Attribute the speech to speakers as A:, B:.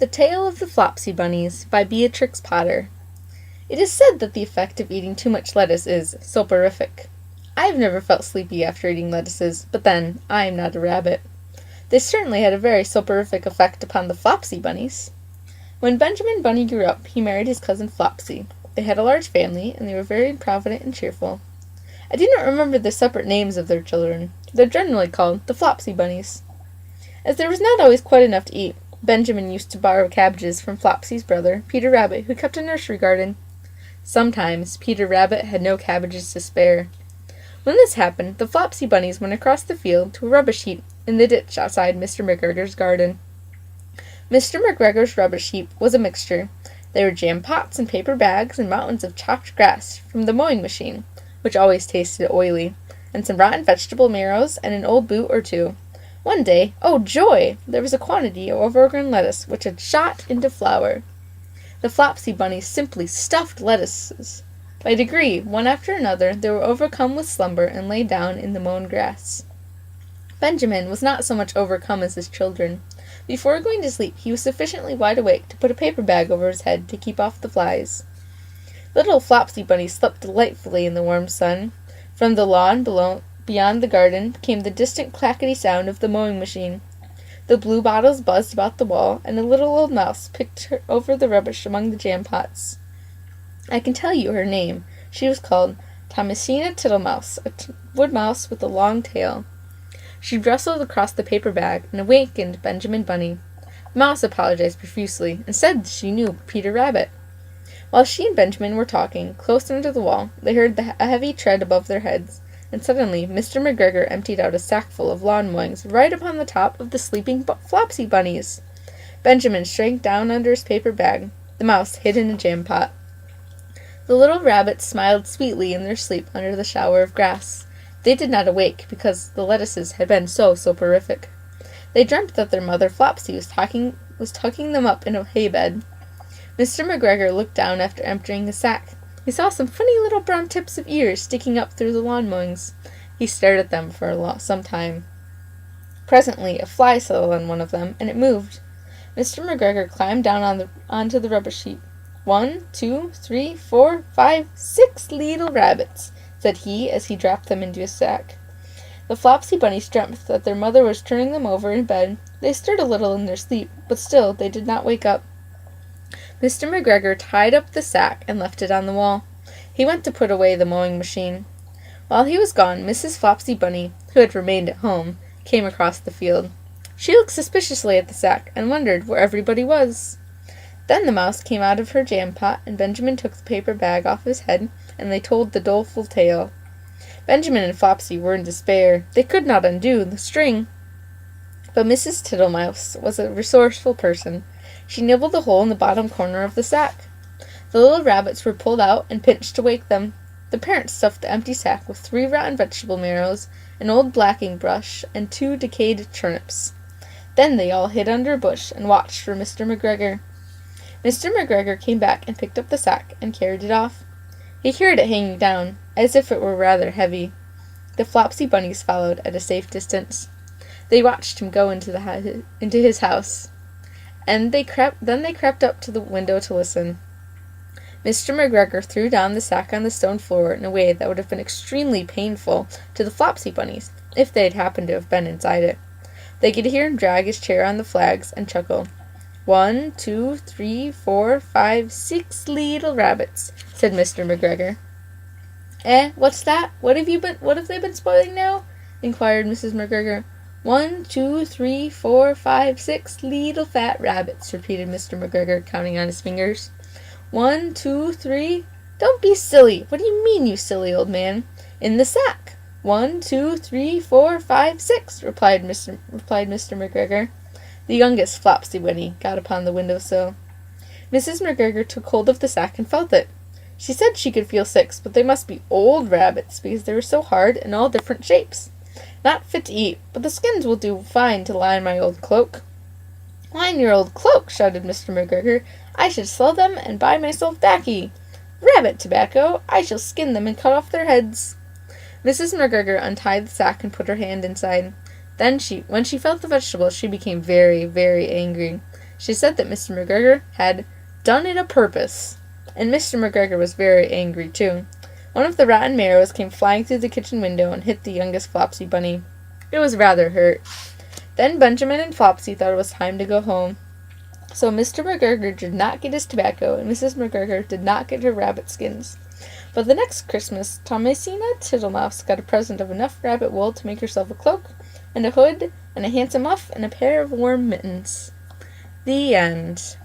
A: The Tale of the Flopsy Bunnies by Beatrix Potter. It is said that the effect of eating too much lettuce is soporific. I have never felt sleepy after eating lettuces, but then, I am not a rabbit. They certainly had a very soporific effect upon the Flopsy Bunnies. When Benjamin Bunny grew up, he married his cousin Flopsy. They had a large family, and they were very provident and cheerful. I do not remember the separate names of their children. They're generally called the Flopsy Bunnies. As there was not always quite enough to eat, Benjamin used to borrow cabbages from Flopsy's brother, Peter Rabbit, who kept a nursery garden. Sometimes Peter Rabbit had no cabbages to spare. When this happened, the Flopsy Bunnies went across the field to a rubbish heap in the ditch outside Mr. McGregor's garden. Mr. McGregor's rubbish heap was a mixture. There were jam pots and paper bags and mountains of chopped grass from the mowing machine, which always tasted oily, and some rotten vegetable marrows and an old boot or two. One day, oh joy, there was a quantity of overgrown lettuce which had shot into flower. The Flopsy Bunnies simply stuffed lettuces. By degree, one after another, they were overcome with slumber and lay down in the mown grass. Benjamin was not so much overcome as his children. Before going to sleep, he was sufficiently wide awake to put a paper bag over his head to keep off the flies. Little Flopsy Bunny slept delightfully in the warm sun. From the lawn beyond the garden came the distant clackety sound of the mowing machine. The blue bottles buzzed about the wall, and a little old mouse picked over the rubbish among the jam pots. I can tell you her name. She was called Thomasina Tittlemouse, a wood mouse with a long tail. She rustled across the paper bag and awakened Benjamin Bunny. The mouse apologized profusely and said she knew Peter Rabbit. While she and Benjamin were talking, close under the wall, they heard a heavy tread above their heads, and suddenly Mr. McGregor emptied out a sackful of lawn mowings right upon the top of the sleeping Flopsy Bunnies. Benjamin shrank down under his paper bag. The mouse hid in a jam pot. The little rabbits smiled sweetly in their sleep under the shower of grass. They did not awake because the lettuces had been so soporific. They dreamt that their mother Flopsy was tucking them up in a hay bed. Mr. McGregor looked down after emptying his sack. He saw some funny little brown tips of ears sticking up through the lawn mowings. He stared at them for some time. Presently, a fly settled on one of them, and it moved. Mr. McGregor climbed down onto the rubbish heap. 1, 2, 3, 4, 5, 6 little rabbits, said he as he dropped them into his sack. The Flopsy Bunnies dreamt that their mother was turning them over in bed. They stirred a little in their sleep, but still they did not wake up. Mr. McGregor tied up the sack and left it on the wall. He went to put away the mowing machine. While he was gone, Mrs. Flopsy Bunny, who had remained at home, came across the field. She looked suspiciously at the sack and wondered where everybody was. Then the mouse came out of her jam pot, and Benjamin took the paper bag off his head, and they told the doleful tale. Benjamin and Flopsy were in despair. They could not undo the string. But Mrs. Tittlemouse was a resourceful person. She nibbled a hole in the bottom corner of the sack. The little rabbits were pulled out and pinched to wake them. The parents stuffed the empty sack with 3 rotten vegetable marrows, an old blacking brush, and 2 decayed turnips. Then they all hid under a bush and watched for Mr. McGregor. Mr. McGregor came back and picked up the sack and carried it off. He carried it hanging down, as if it were rather heavy. The Flopsy Bunnies followed at a safe distance. They watched him go into his house, and then they crept up to the window to listen. Mr. McGregor threw down the sack on the stone floor in a way that would have been extremely painful to the Flopsy Bunnies if they had happened to have been inside it. They could hear him drag his chair on the flags and chuckle. 1, 2, 3, 4, 5, 6 little rabbits, said Mr. McGregor. What's that? What have they been spoiling now? Inquired Mrs. McGregor. 1, 2, 3, 4, 5, 6 little fat rabbits, repeated Mr. McGregor, counting on his fingers. 1, 2, 3. Don't be silly. What do you mean, you silly old man? In the sack. 1, 2, 3, 4, 5, 6, replied Mr. McGregor. The youngest Flopsy Bunny got upon the window-sill. Mrs. McGregor took hold of the sack and felt it. She said she could feel 6, but they must be old rabbits, because they were so hard and all different shapes. Not fit to eat, but the skins will do fine to line my old cloak. Line your old cloak, shouted Mr. McGregor. I should sell them and buy myself baccy. Rabbit tobacco, I shall skin them and cut off their heads. Mrs. McGregor untied the sack and put her hand inside. Then when she felt the vegetables, she became very, very angry. She said that Mr. McGregor had done it a purpose. And Mr. McGregor was very angry, too. One of the rotten marrows came flying through the kitchen window and hit the youngest Flopsy bunny. It was rather hurt. Then Benjamin and Flopsy thought it was time to go home. So Mr. McGregor did not get his tobacco, and Mrs. McGregor did not get her rabbit skins. But the next Christmas, Thomasina Tittlemouse got a present of enough rabbit wool to make herself a cloak, and a hood, and a handsome muff, and a pair of warm mittens. The end.